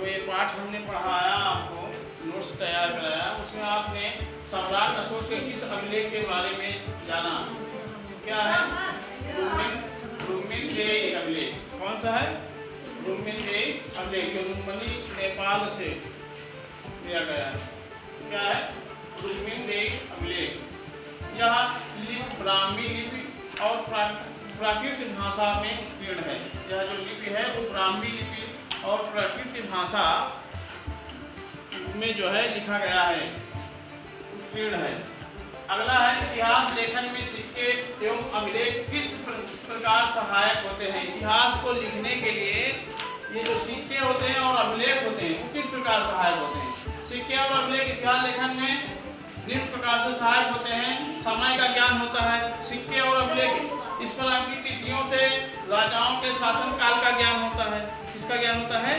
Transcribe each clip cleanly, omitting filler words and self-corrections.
जो ये पाठ हमने पढ़ाया आपको, नोट्स तैयार कराया, उसमें आपने सम्राट अशोक के किस अभिलेख के बारे में जाना? क्या है? रुक्मिणदेयी अभिलेख। कौन सा है? रुक्मिणदेयी अभिलेख, जो रुक्मिणी नेपाल से लिया गया है। क्या है? रुक्मिणदेयी अभिलेख। यह लिपि ब्राह्मी लिपि और प्राकृत भाषा में उत्कीर्ण है। यह जो लिपि है वो ब्राह्मी लिपि और प्राकृत भाषा में जो है लिखा गया है, उत्कीर्ण है। अगला है, इतिहास लेखन में सिक्के एवं अभिलेख किस प्रकार सहायक होते हैं? इतिहास को लिखने के लिए ये जो सिक्के होते हैं और अभिलेख होते हैं वो किस प्रकार सहायक होते हैं? सिक्के और अभिलेख इतिहास लेखन में निम्न प्रकार से सहायक होते हैं। समय का ज्ञान होता है। सिक्के और अभिलेख इस पर आपकी तिथियों से राजाओं के शासनकाल का ज्ञान होता है। किसका ज्ञान होता है?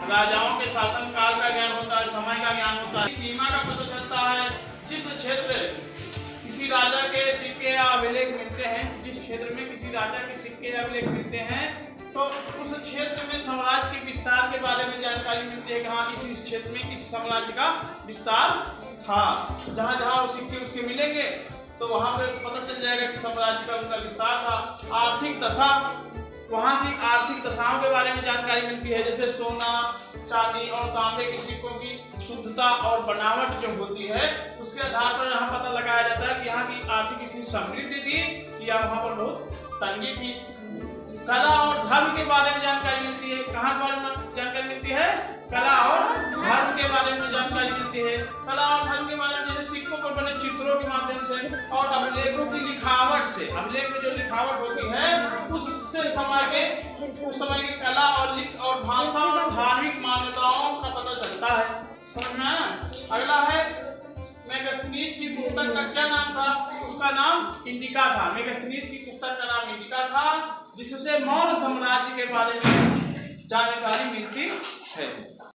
राजाओं के शासनकाल का ज्ञान होता है, समय का ज्ञान होता है। सीमा का पता चलता है। जिस क्षेत्र किसी राजा के सिक्के या अभिलेख मिलते हैं, जिस क्षेत्र में किसी राजा के सिक्के या अभिलेख मिलते हैं, तो उस क्षेत्र में साम्राज्य के विस्तार के बारे में जानकारी मिलती है कि हाँ इस क्षेत्र में किस साम्राज्य का विस्तार था। जहाँ जहाँ वो सिक्के उसके मिलेंगे तो वहाँ पे पता चल जाएगा कि साम्राज्य का उनका विस्तार था। आर्थिक दशा, वहाँ की आर्थिक दशाओं के बारे में जानकारी मिलती है, जैसे सोना, चांदी और तांबे के सिक्कों की शुद्धता और बनावट जो होती है उसके आधार पर यहाँ पता लगाया जाता है कि यहाँ की आर्थिक स्थिति समृद्धि थी या वहाँ पर बहुत तंगी थी। कला और धर्म के बारे में जानकारी मिलती है। कहाँ के बारे में जानकारी मिलती है? कला और धर्म के बारे में जानकारी मिलती है। कला और धर्म के बारे में जैसे सिक्कों पर बने चित्रों के माध्यम से और अभिलेखों की लिखावट से, अभिलेख में जो लिखावट होती है उससे उस समय के कला और भाषा और धार्मिक मान्यताओं का पता चलता है। समझ में आया? अगला है, मेगास्थनीज की पुस्तक का क्या नाम था? उसका नाम इंडिका था। मेगास्थनीज की पुस्तक का नाम इंडिका था, जिससे मौर्य साम्राज्य के बारे में जानकारी मिलती है।